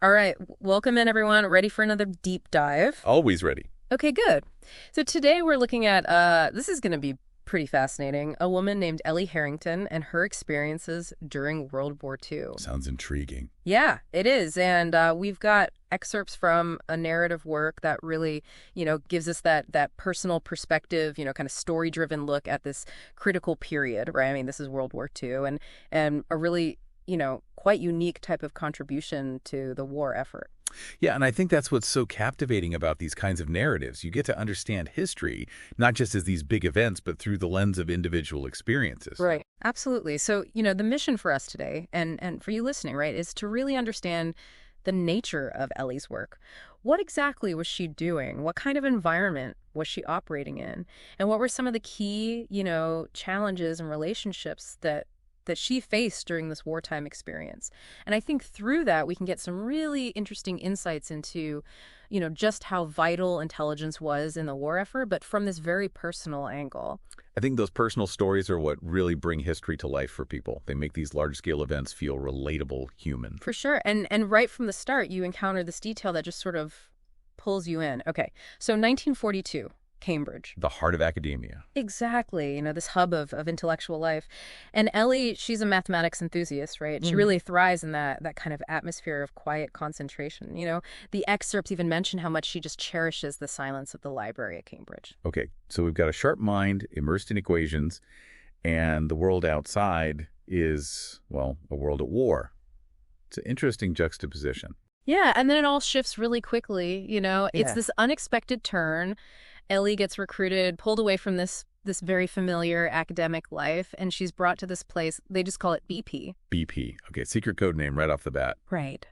All right, welcome in everyone. Ready for another deep dive? Always ready. Okay, good. So today we're looking at this is going to be pretty fascinating. A woman named Ellie Harrington and her experiences during World War II. Sounds intriguing. Yeah, it is. And we've got excerpts from a narrative work that really, gives us that personal perspective, kind of story-driven look at this critical period, right? I mean, this is World War II and a really, quite unique type of contribution to the war effort. Yeah, and I think that's what's so captivating about these kinds of narratives. You get to understand history, not just as these big events, but through the lens of individual experiences. Right. Absolutely. So, the mission for us today and for you listening, right, is to really understand the nature of Ellie's work. What exactly was she doing? What kind of environment was she operating in? And what were some of the key, challenges and relationships that she faced during this wartime experience? And I think through that we can get some really interesting insights into, just how vital intelligence was in the war effort, but from this very personal angle. I think those personal stories are what really bring history to life for people. They make these large-scale events feel relatable, human. For sure. And right from the start, you encounter this detail that just sort of pulls you in. Okay, so 1942, Cambridge. The heart of academia. Exactly, this hub of intellectual life. And Ellie, she's a mathematics enthusiast, right? She really thrives in that kind of atmosphere of quiet concentration. The excerpts even mention how much she just cherishes the silence of the library at Cambridge. Okay, so we've got a sharp mind immersed in equations, and the world outside is, well, a world at war. It's an interesting juxtaposition. Yeah, and then it all shifts really quickly, It's Yeah. this unexpected turn. Ellie gets recruited, pulled away from this very familiar academic life, and she's brought to this place. They just call it BP. BP. Okay, secret code name right off the bat. Right.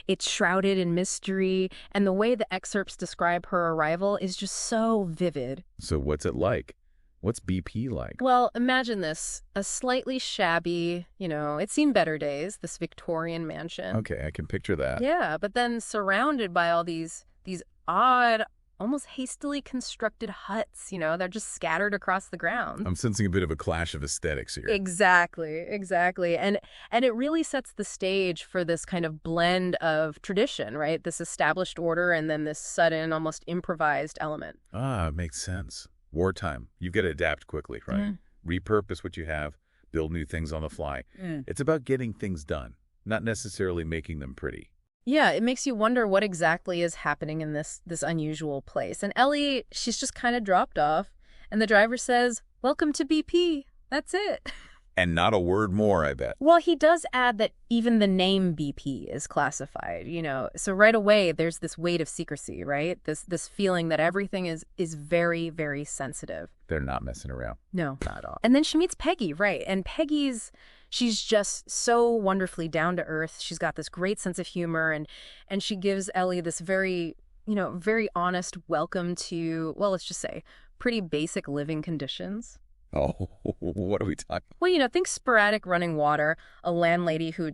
It's shrouded in mystery, and the way the excerpts describe her arrival is just so vivid. So what's it like? What's BP like? Well, imagine this, a slightly shabby, it's seen better days, this Victorian mansion. Okay, I can picture that. Yeah, but then surrounded by all these odd, almost hastily constructed huts, they're just scattered across the grounds. I'm sensing a bit of a clash of aesthetics here. Exactly. And it really sets the stage for this kind of blend of tradition, right? This established order and then this sudden, almost improvised element. Ah, makes sense. Wartime. You've got to adapt quickly, right? Repurpose what you have, build new things on the fly. It's about getting things done, not necessarily making them pretty. Yeah, it makes you wonder what exactly is happening in this unusual place. And Ellie, she's just kind of dropped off, and the driver says, "Welcome to BP." That's it. And not a word more, I bet. Well, he does add that even the name BP is classified, So right away, there's this weight of secrecy, right? This feeling that everything is very, very sensitive. They're not messing around. No, not at all. And then she meets Peggy, right? And she's just so wonderfully down to earth. She's got this great sense of humor, and she gives Ellie this very, very honest welcome to, well, let's just say, pretty basic living conditions. Oh, what are we talking? Well, think sporadic running water, a landlady who,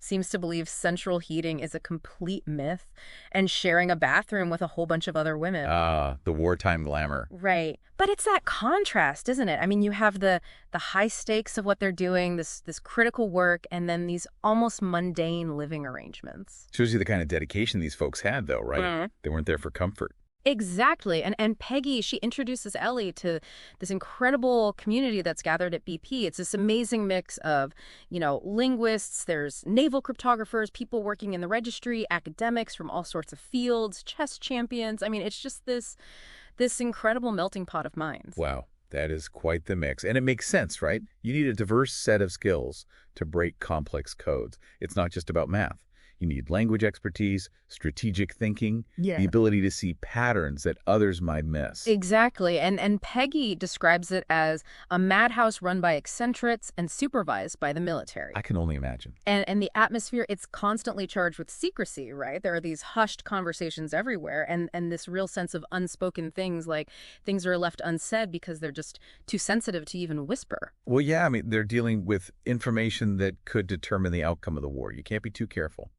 seems to believe central heating is a complete myth, and sharing a bathroom with a whole bunch of other women. Ah, the wartime glamour. Right. But it's that contrast, isn't it? I mean, you have the high stakes of what they're doing, this critical work, and then these almost mundane living arrangements. Shows you the kind of dedication these folks had, though, right? They weren't there for comfort. Exactly. And Peggy, she introduces Ellie to this incredible community that's gathered at BP. It's this amazing mix of, linguists, there's naval cryptographers, people working in the registry, academics from all sorts of fields, chess champions. I mean, it's just this incredible melting pot of minds. Wow, that is quite the mix. And it makes sense, right? You need a diverse set of skills to break complex codes. It's not just about math. You need language expertise, strategic thinking, the ability to see patterns that others might miss. Exactly. And Peggy describes it as a madhouse run by eccentrics and supervised by the military. I can only imagine. And the atmosphere, it's constantly charged with secrecy, right? There are these hushed conversations everywhere and this real sense of unspoken things, like things are left unsaid because they're just too sensitive to even whisper. Well, yeah, I mean, they're dealing with information that could determine the outcome of the war. You can't be too careful.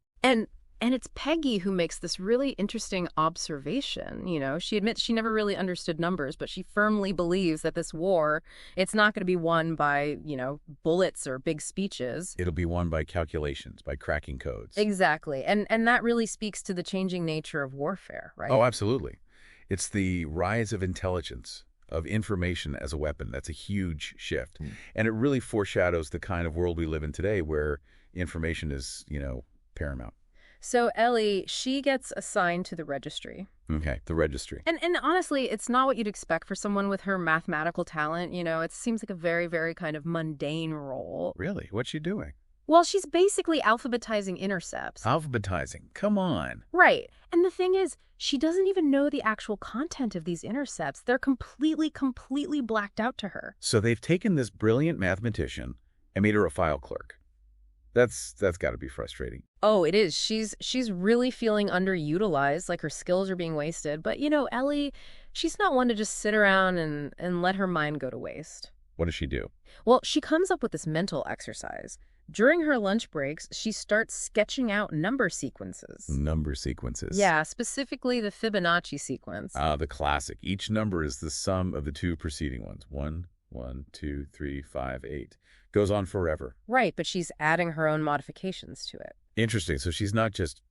And it's Peggy who makes this really interesting observation. She admits she never really understood numbers, but she firmly believes that this war, it's not going to be won by, bullets or big speeches. It'll be won by calculations, by cracking codes. Exactly. And that really speaks to the changing nature of warfare, right? Oh, absolutely. It's the rise of intelligence, of information as a weapon. That's a huge shift. And it really foreshadows the kind of world we live in today where information is, paramount. So Ellie, she gets assigned to the registry. Okay, the registry. And honestly, it's not what you'd expect for someone with her mathematical talent. It seems like a very, very kind of mundane role. Really? What's she doing? Well, she's basically alphabetizing intercepts. Alphabetizing. Come on. Right. And the thing is, she doesn't even know the actual content of these intercepts. They're completely blacked out to her. So they've taken this brilliant mathematician and made her a file clerk. That's got to be frustrating. Oh, it is. She's really feeling underutilized, like her skills are being wasted. But, Ellie, she's not one to just sit around and let her mind go to waste. What does she do? Well, she comes up with this mental exercise. During her lunch breaks, she starts sketching out number sequences. Number sequences. Yeah, specifically the Fibonacci sequence. The classic. Each number is the sum of the two preceding ones. 1, 1, 2, 3, 5, 8. Goes on forever. Right, but she's adding her own modifications to it. Interesting. So she's not just,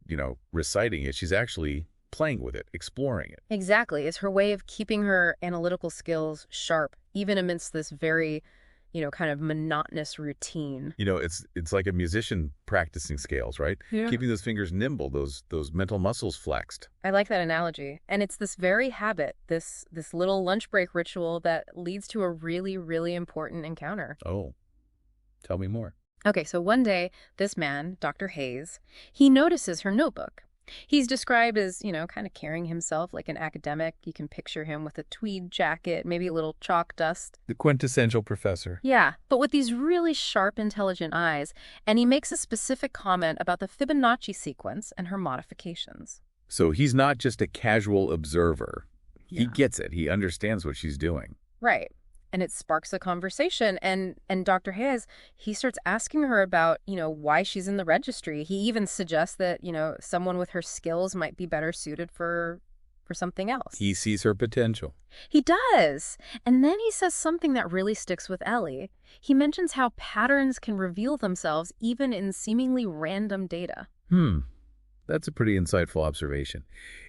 reciting it. She's actually playing with it, exploring it. Exactly. It's her way of keeping her analytical skills sharp, even amidst this very, kind of monotonous routine. It's like a musician practicing scales, right? Yeah. Keeping those fingers nimble, those mental muscles flexed. I like that analogy. And it's this very habit, this little lunch break ritual that leads to a really, really important encounter. Oh, tell me more. Okay, so one day, this man, Dr. Hayes, he notices her notebook. He's described as, kind of carrying himself like an academic. You can picture him with a tweed jacket, maybe a little chalk dust. The quintessential professor. Yeah, but with these really sharp, intelligent eyes. And he makes a specific comment about the Fibonacci sequence and her modifications. So he's not just a casual observer. Yeah. He gets it. He understands what she's doing. Right. And it sparks a conversation. And Dr. Hayes, he starts asking her about, why she's in the registry. He even suggests that, someone with her skills might be better suited for something else. He sees her potential. He does. And then he says something that really sticks with Ellie. He mentions how patterns can reveal themselves even in seemingly random data. That's a pretty insightful observation.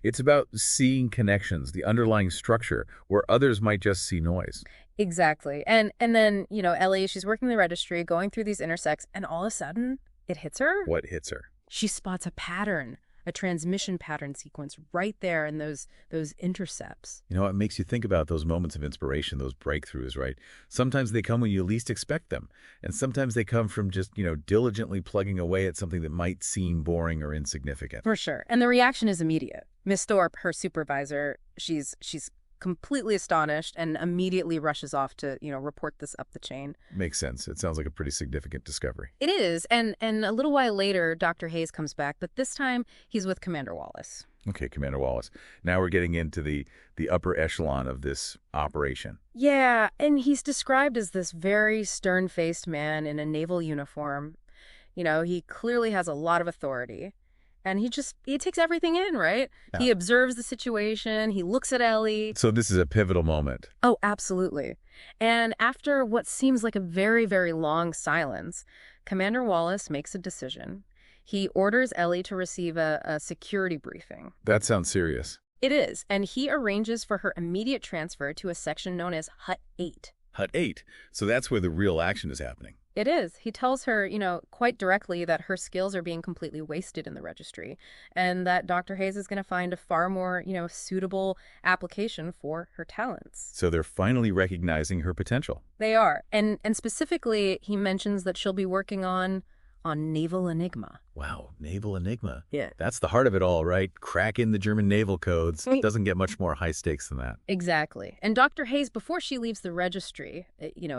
It's about seeing connections, the underlying structure, where others might just see noise. Exactly. And then, Ellie, she's working the registry, going through these intersects, and all of a sudden, it hits her. What hits her? She spots a pattern, a transmission pattern sequence right there in those intercepts. It makes you think about those moments of inspiration, those breakthroughs, right? Sometimes they come when you least expect them. And sometimes they come from just, diligently plugging away at something that might seem boring or insignificant. For sure. And the reaction is immediate. Miss Thorpe, her supervisor, she's completely astonished and immediately rushes off to, report this up the chain. Makes sense. It sounds like a pretty significant discovery. It is. And a little while later, Dr. Hayes comes back, but this time he's with Commander Wallace. Okay, Commander Wallace. Now we're getting into the upper echelon of this operation. Yeah, and he's described as this very stern-faced man in a naval uniform. He clearly has a lot of authority. And he takes everything in, right? Yeah. He observes the situation. He looks at Ellie. So this is a pivotal moment. Oh, absolutely. And after what seems like a very, very long silence, Commander Wallace makes a decision. He orders Ellie to receive a security briefing. That sounds serious. It is. And he arranges for her immediate transfer to a section known as Hut 8. Hut 8. So that's where the real action is happening. It is. He tells her, quite directly that her skills are being completely wasted in the registry and that Dr. Hayes is going to find a far more, suitable application for her talents. So they're finally recognizing her potential. They are. And specifically, he mentions that she'll be working on Naval Enigma. Wow, Naval Enigma. Yeah. That's the heart of it all, right? Crack in the German naval codes. Doesn't get much more high stakes than that. Exactly. And Dr. Hayes, before she leaves the registry,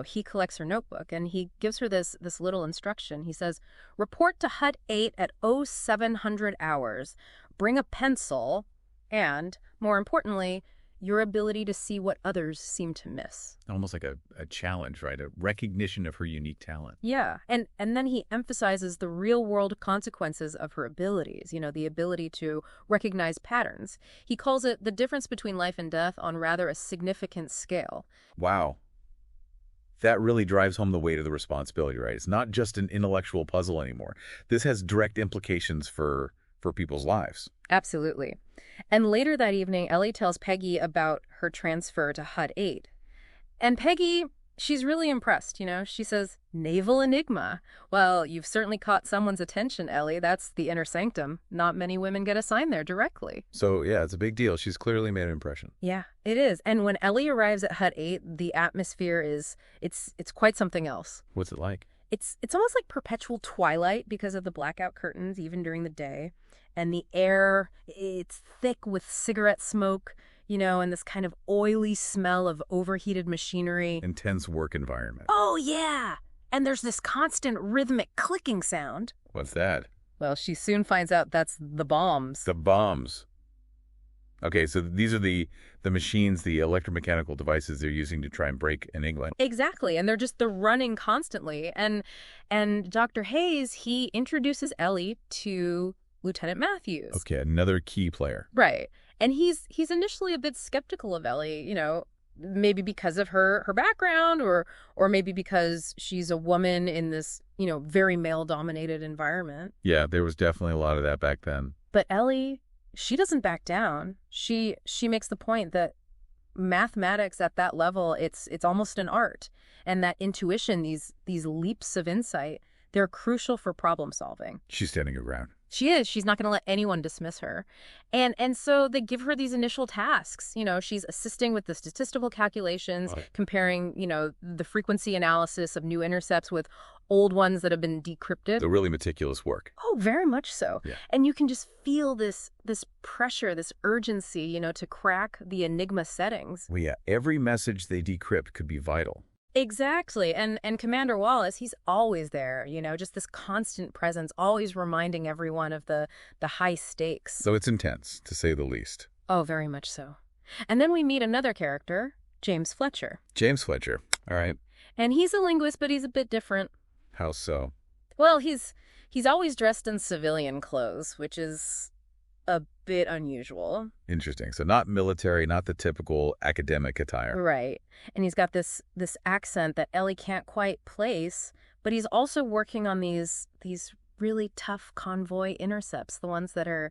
he collects her notebook and he gives her this little instruction. He says, report to Hut 8 at 0700 hours. Bring a pencil and, more importantly, your ability to see what others seem to miss. Almost like a challenge, right? A recognition of her unique talent. Yeah, and then he emphasizes the real-world consequences of her abilities, the ability to recognize patterns. He calls it the difference between life and death on rather a significant scale. Wow. That really drives home the weight of the responsibility, right? It's not just an intellectual puzzle anymore. This has direct implications for people's lives. Absolutely. And later that evening, Ellie tells Peggy about her transfer to HUD 8. And Peggy, she's really impressed, She says, "Naval Enigma. Well, you've certainly caught someone's attention, Ellie. That's the inner sanctum. Not many women get assigned there directly." So, yeah, it's a big deal. She's clearly made an impression. Yeah, it is. And when Ellie arrives at HUD 8, the atmosphere it's quite something else. What's it like? It's almost like perpetual twilight because of the blackout curtains, even during the day. And the air, it's thick with cigarette smoke, and this kind of oily smell of overheated machinery. Intense work environment. Oh, yeah. And there's this constant rhythmic clicking sound. What's that? Well, she soon finds out that's the bombs. The bombs. Okay, so these are the machines, the electromechanical devices they're using to try and break Enigma. Exactly, and they're running constantly. And Dr. Hayes, he introduces Ellie to Lieutenant Matthews. Okay, another key player. Right. And he's initially a bit skeptical of Ellie, maybe because of her background or maybe because she's a woman in this, very male-dominated environment. Yeah, there was definitely a lot of that back then. But Ellie, she doesn't back down. She makes the point that mathematics at that level, it's almost an art. And that intuition, these leaps of insight, they're crucial for problem solving. She's standing her ground. She is. She's not going to let anyone dismiss her. And so they give her these initial tasks. She's assisting with the statistical calculations, comparing, the frequency analysis of new intercepts with old ones that have been decrypted. The really meticulous work. Oh, very much so. Yeah. And you can just feel this pressure, this urgency, to crack the Enigma settings. Well, yeah, every message they decrypt could be vital. Exactly. And Commander Wallace, he's always there, just this constant presence, always reminding everyone of the high stakes. So it's intense, to say the least. Oh, very much so. And then we meet another character, James Fletcher. James Fletcher. All right. And he's a linguist, but he's a bit different. How so? Well, he's always dressed in civilian clothes, which is a bit unusual. Interesting. So not military, not the typical academic attire. Right. And he's got this accent that Ellie can't quite place, but he's also working on these really tough convoy intercepts, the ones that are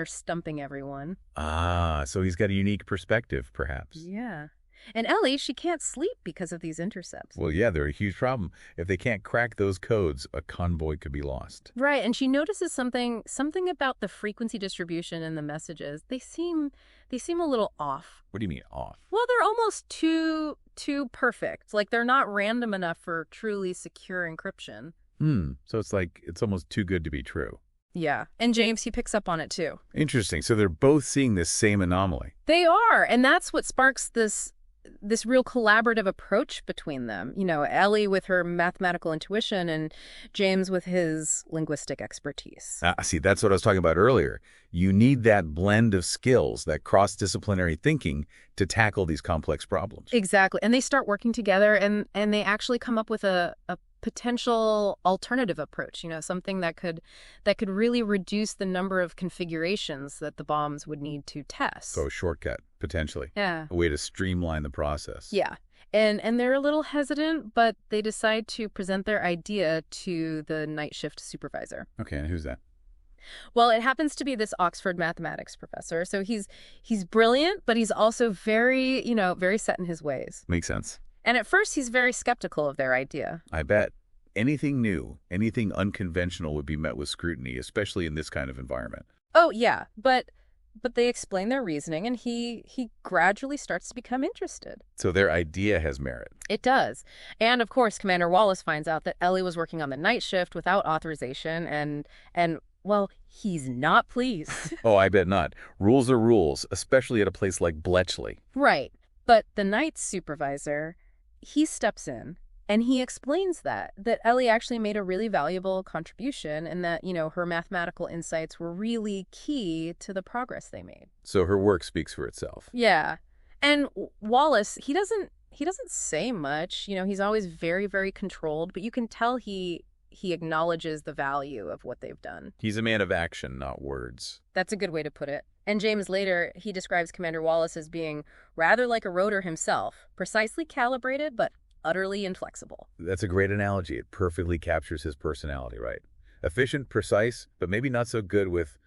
stumping everyone. Ah, so he's got a unique perspective, perhaps. Yeah. And Ellie, she can't sleep because of these intercepts. Well, yeah, they're a huge problem. If they can't crack those codes, a convoy could be lost. Right, and she notices something about the frequency distribution in the messages. They seem a little off. What do you mean off? Well, they're almost too perfect. Like they're not random enough for truly secure encryption. So it's almost too good to be true. Yeah, and James, he picks up on it too. Interesting. So they're both seeing this same anomaly. They are, and that's what sparks this real collaborative approach between them. Ellie with her mathematical intuition and James with his linguistic expertise. See, that's what I was talking about earlier. You need that blend of skills, that cross-disciplinary thinking to tackle these complex problems. Exactly. And they start working together and they actually come up with a potential alternative approach, something that could really reduce the number of configurations that the bombs would need to test. So a shortcut, potentially. Yeah. A way to streamline the process. Yeah. And they're a little hesitant, but they decide to present their idea to the night shift supervisor. Okay, and who's that? Well, it happens to be this Oxford mathematics professor. So he's brilliant, but he's also very, very set in his ways. Makes sense. And at first, he's very skeptical of their idea. I bet. Anything new, anything unconventional would be met with scrutiny, especially in this kind of environment. Oh, yeah. But they explain their reasoning, and he gradually starts to become interested. So their idea has merit. It does. And, of course, Commander Wallace finds out that Ellie was working on the night shift without authorization, and well, he's not pleased. Oh, I bet not. Rules are rules, especially at a place like Bletchley. Right. But the night supervisor, he steps in and he explains that Ellie actually made a really valuable contribution and that, her mathematical insights were really key to the progress they made. So her work speaks for itself. Yeah. And Wallace, he doesn't say much. He's always very, very controlled, but you can tell he acknowledges the value of what they've done. He's a man of action, not words. That's a good way to put it. And James later, he describes Commander Wallace as being rather like a rotor himself, precisely calibrated, but utterly inflexible. That's a great analogy. It perfectly captures his personality, right? Efficient, precise, but maybe not so good with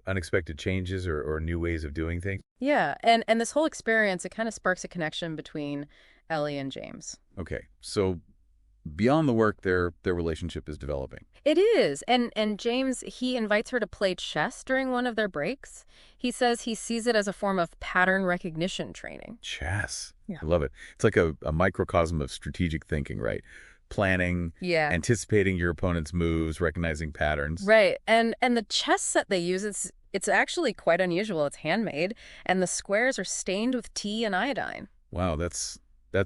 unexpected changes or new ways of doing things. Yeah, and this whole experience, it kind of sparks a connection between Ellie and James. Okay, so beyond the work, their relationship is developing. It is. And James, he invites her to play chess during one of their breaks. He says he sees it as a form of pattern recognition training. Chess. Yeah. I love it. It's like a microcosm of strategic thinking, right? Planning, anticipating your opponent's moves, recognizing patterns. Right. And the chess set they use, it's actually quite unusual. It's handmade, and the squares are stained with tea and iodine. Wow, that's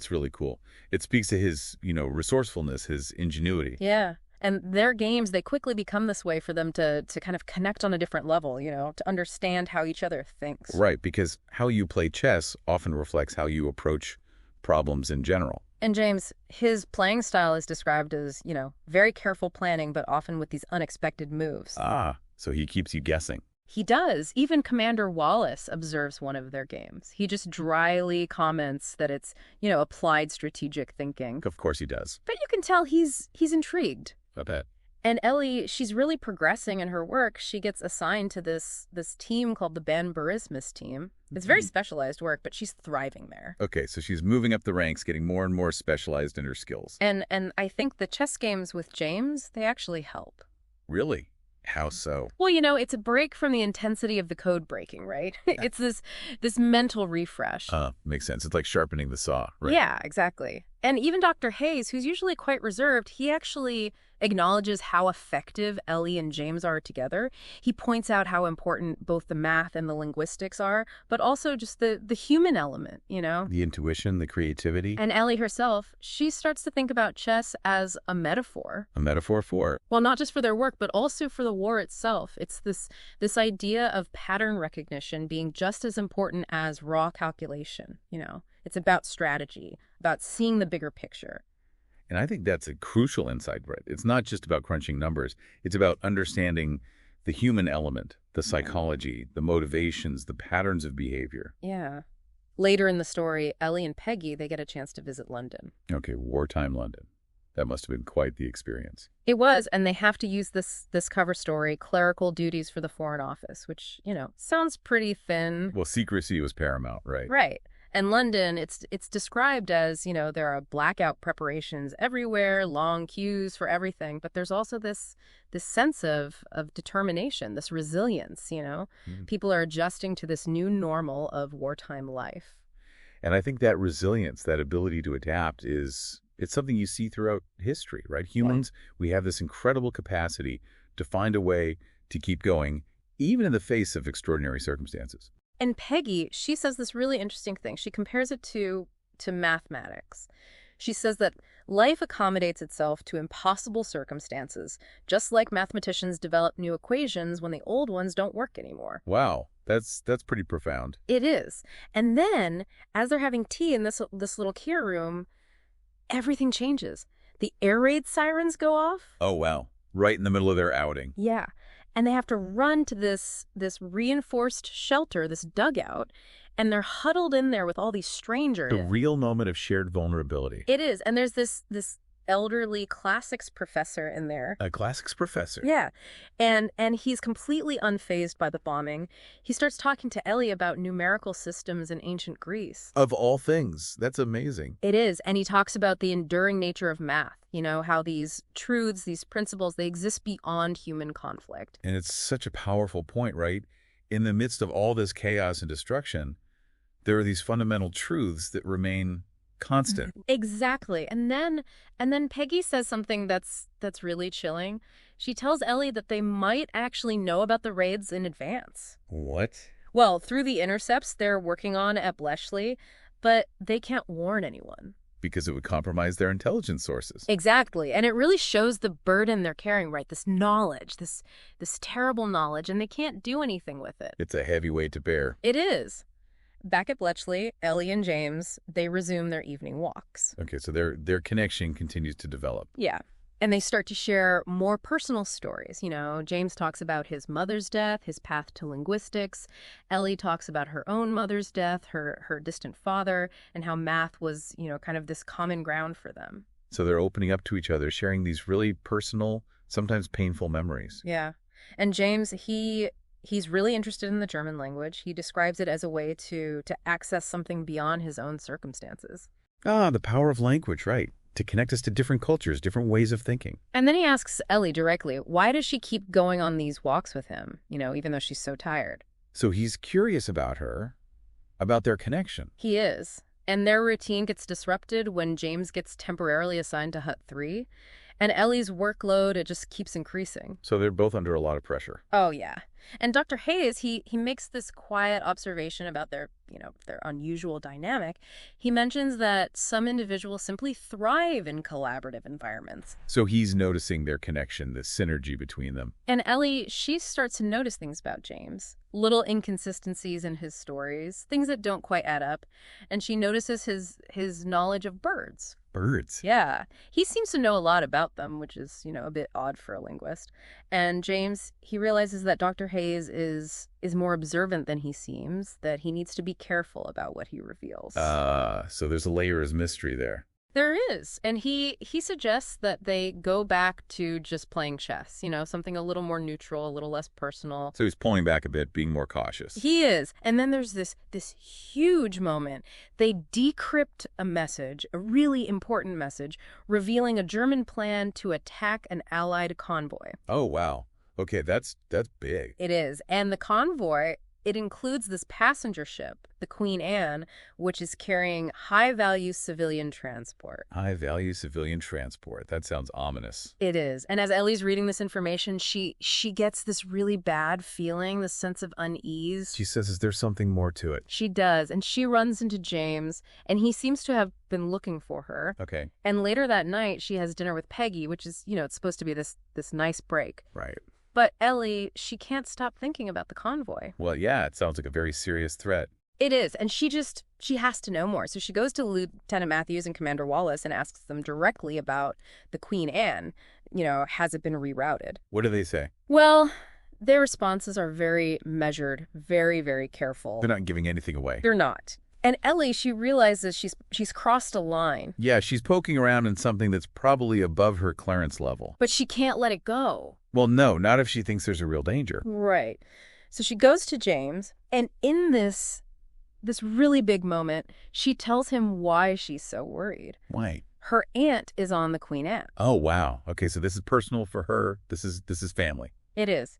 really cool. It speaks to his, resourcefulness, his ingenuity. Yeah. And their games, they quickly become this way for them to kind of connect on a different level, to understand how each other thinks. Right, because how you play chess often reflects how you approach problems in general. And James, his playing style is described as, very careful planning, but often with these unexpected moves. Ah, so he keeps you guessing. He does. Even Commander Wallace observes one of their games. He just dryly comments that it's, applied strategic thinking. Of course he does. But you can tell he's intrigued. I bet. And Ellie, she's really progressing in her work. She gets assigned to this team called the Banburismus team. It's very specialized work, but she's thriving there. Okay, so she's moving up the ranks, getting more and more specialized in her skills. And I think the chess games with James, they actually help. Really? How so? Well, it's a break from the intensity of the code breaking, right? It's this mental refresh. Makes sense. It's like sharpening the saw, right? Yeah, exactly. And even Dr. Hayes, who's usually quite reserved, he actually acknowledges how effective Ellie and James are together. He points out how important both the math and the linguistics are, but also just the human element, The intuition, the creativity. And Ellie herself, she starts to think about chess as a metaphor. A metaphor for? Well, not just for their work, but also for the war itself. It's this idea of pattern recognition being just as important as raw calculation, It's about strategy, about seeing the bigger picture. And I think that's a crucial insight, Brett. It's not just about crunching numbers. It's about understanding the human element, the psychology, the motivations, the patterns of behavior. Yeah. Later in the story, Ellie and Peggy, they get a chance to visit London. Okay, wartime London. That must have been quite the experience. It was, and they have to use this cover story, clerical duties for the Foreign Office, which, sounds pretty thin. Well, secrecy was paramount, right? Right. And London, it's described as, there are blackout preparations everywhere, long queues for everything, but there's also this sense of determination, this resilience, People are adjusting to this new normal of wartime life. And I think that resilience, that ability to adapt it's something you see throughout history, right? Humans, we have this incredible capacity to find a way to keep going, even in the face of extraordinary circumstances. And Peggy, she says this really interesting thing. She compares it to mathematics. She says that life accommodates itself to impossible circumstances, just like mathematicians develop new equations when the old ones don't work anymore. Wow, that's pretty profound. It is. And then, as they're having tea in this little Kier room, everything changes. The air raid sirens go off. Oh, wow. Right in the middle of their outing. Yeah. And they have to run to this reinforced shelter, this dugout, and they're huddled in there with all these strangers. A real moment of shared vulnerability. It is. And there's this elderly classics professor in there. A classics professor? Yeah. And he's completely unfazed by the bombing. He starts talking to Ellie about numerical systems in ancient Greece. Of all things. That's amazing. It is. And he talks about the enduring nature of math. How these truths, these principles, they exist beyond human conflict. And it's such a powerful point, right? In the midst of all this chaos and destruction, there are these fundamental truths that remain constant. Exactly. And then Peggy says something that's really chilling. She tells Ellie that they might actually know about the raids in advance. What? Well, through the intercepts they're working on at Bletchley, but they can't warn anyone. Because it would compromise their intelligence sources. Exactly. And it really shows the burden they're carrying, right? This knowledge, this terrible knowledge, and they can't do anything with it. It's a heavy weight to bear. It is. Back at Bletchley, Ellie and James, they resume their evening walks. Okay, so their connection continues to develop. Yeah. And they start to share more personal stories. James talks about his mother's death, his path to linguistics. Ellie talks about her own mother's death, her distant father, and how math was, kind of this common ground for them. So they're opening up to each other, sharing these really personal, sometimes painful memories. Yeah. And James, he's really interested in the German language. He describes it as a way to access something beyond his own circumstances. Ah, the power of language, right. To connect us to different cultures, different ways of thinking. And then he asks Ellie directly, why does she keep going on these walks with him, even though she's so tired? So he's curious about her, about their connection. He is. And their routine gets disrupted when James gets temporarily assigned to Hut 3. And Ellie's workload, it just keeps increasing. So they're both under a lot of pressure. Oh, yeah. And Dr. Hayes, he makes this quiet observation about their unusual dynamic. He mentions that some individuals simply thrive in collaborative environments. So he's noticing their connection, the synergy between them. And Ellie, she starts to notice things about James. Little inconsistencies in his stories, things that don't quite add up. And she notices his knowledge of birds. Birds? Yeah. He seems to know a lot about them, which is, a bit odd for a linguist. And James, he realizes that Dr. Hayes is more observant than he seems, that he needs to be careful about what he reveals. So there's a layer of mystery there. There is. And he suggests that they go back to just playing chess, something a little more neutral, a little less personal. So he's pulling back a bit, being more cautious. He is. And then there's this huge moment. They decrypt a message, a really important message, revealing a German plan to attack an Allied convoy. Oh, wow. Okay, that's big. It is. And the convoy, it includes this passenger ship, the Queen Anne, which is carrying high-value civilian transport. High-value civilian transport. That sounds ominous. It is. And as Ellie's reading this information, she gets this really bad feeling, this sense of unease. She says, is there something more to it? She does. And she runs into James, and he seems to have been looking for her. Okay. And later that night, she has dinner with Peggy, which is, it's supposed to be this nice break. Right. But Ellie, she can't stop thinking about the convoy. Well, yeah, it sounds like a very serious threat. It is, and she has to know more. So she goes to Lieutenant Matthews and Commander Wallace and asks them directly about the Queen Anne. Has it been rerouted? What do they say? Well, their responses are very measured, very, very careful. They're not giving anything away. They're not. And Ellie, she realizes she's crossed a line. Yeah, she's poking around in something that's probably above her clearance level. But she can't let it go. Well, no, not if she thinks there's a real danger. Right. So she goes to James, and in this really big moment, she tells him why she's so worried. Why? Her aunt is on the Queen Anne. Oh, wow. Okay, so this is personal for her. This is family. It is.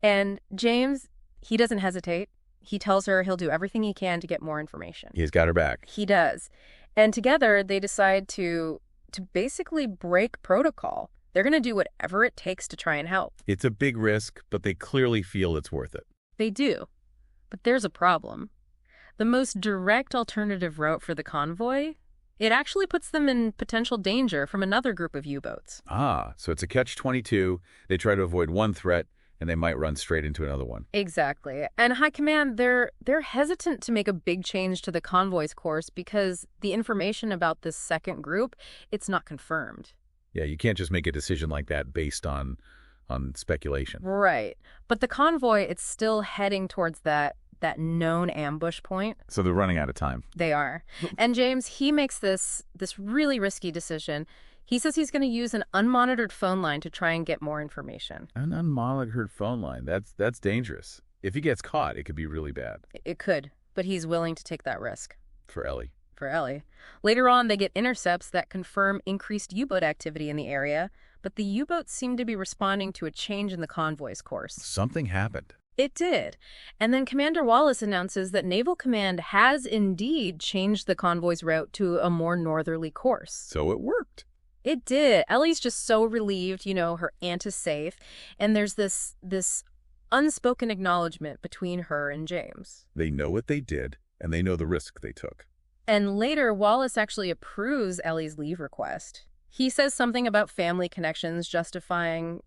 And James, he doesn't hesitate. He tells her he'll do everything he can to get more information. He's got her back. He does. And together, they decide to basically break protocol. They're going to do whatever it takes to try and help. It's a big risk, but they clearly feel it's worth it. They do. But there's a problem. The most direct alternative route for the convoy, it actually puts them in potential danger from another group of U-boats. Ah, so it's a catch-22. They try to avoid one threat, and they might run straight into another one. Exactly. And High Command, they're hesitant to make a big change to the convoy's course because the information about this second group, it's not confirmed. Yeah, you can't just make a decision like that based on speculation. Right. But the convoy, it's still heading towards that known ambush point. So they're running out of time. They are. And James, he makes this really risky decision. He says he's going to use an unmonitored phone line to try and get more information. An unmonitored phone line. That's dangerous. If he gets caught, it could be really bad. It could, but he's willing to take that risk. For Ellie. For Ellie. Later on, they get intercepts that confirm increased U-boat activity in the area, but the U-boats seem to be responding to a change in the convoy's course. Something happened. It did. And then Commander Wallace announces that Naval Command has indeed changed the convoy's route to a more northerly course. So it worked. It did. Ellie's just so relieved, her aunt is safe, and there's this unspoken acknowledgement between her and James. They know what they did, and they know the risk they took. And later, Wallace actually approves Ellie's leave request. He says something about family connections justifying,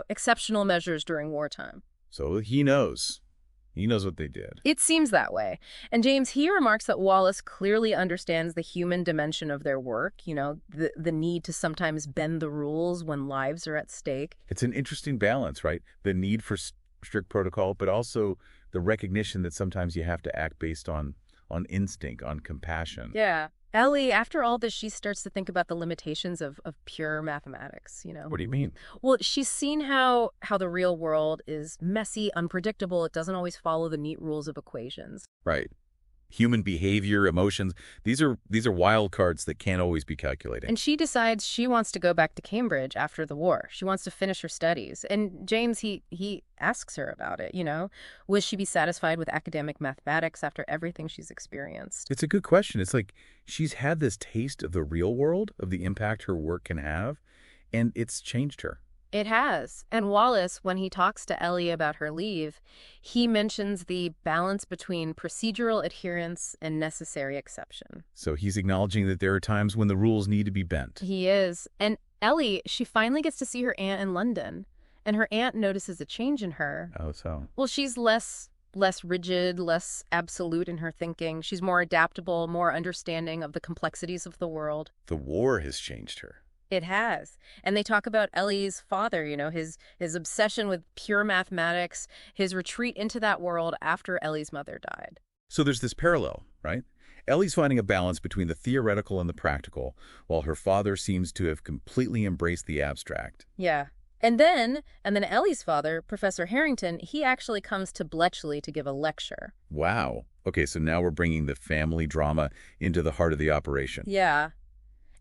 exceptional measures during wartime. So he knows. He knows what they did. It seems that way. And James, he remarks that Wallace clearly understands the human dimension of their work, the need to sometimes bend the rules when lives are at stake. It's an interesting balance, right? The need for strict protocol, but also the recognition that sometimes you have to act based on instinct, on compassion. Yeah. Ellie, after all this, she starts to think about the limitations of pure mathematics, What do you mean? Well, she's seen how the real world is messy, unpredictable. It doesn't always follow the neat rules of equations. Right. Human behavior, emotions, these are wild cards that can't always be calculated. And she decides she wants to go back to Cambridge after the war. She wants to finish her studies. And James, he asks her about it, Will she be satisfied with academic mathematics after everything she's experienced? It's a good question. It's like she's had this taste of the real world, of the impact her work can have, and it's changed her. It has. And Wallace, when he talks to Ellie about her leave, he mentions the balance between procedural adherence and necessary exception. So he's acknowledging that there are times when the rules need to be bent. He is. And Ellie, she finally gets to see her aunt in London. And her aunt notices a change in her. Oh, so? Well, she's less rigid, less absolute in her thinking. She's more adaptable, more understanding of the complexities of the world. The war has changed her. It has. And they talk about Ellie's father, his obsession with pure mathematics, his retreat into that world after Ellie's mother died. So there's this parallel, right? Ellie's finding a balance between the theoretical and the practical, while her father seems to have completely embraced the abstract. Yeah. And then Ellie's father, Professor Harrington, he actually comes to Bletchley to give a lecture. Wow. Okay, so now we're bringing the family drama into the heart of the operation. Yeah.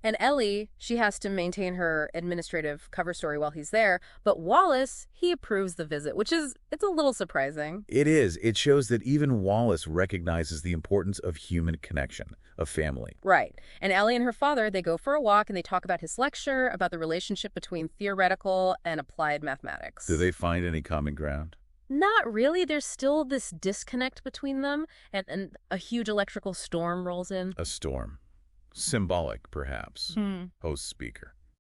And Ellie, she has to maintain her administrative cover story while he's there. But Wallace, he approves the visit, it's a little surprising. It is. It shows that even Wallace recognizes the importance of human connection, of family. Right. And Ellie and her father, they go for a walk and they talk about his lecture, about the relationship between theoretical and applied mathematics. Do they find any common ground? Not really. There's still this disconnect between them, and a huge electrical storm rolls in. A storm. Symbolic, perhaps. Host speaker.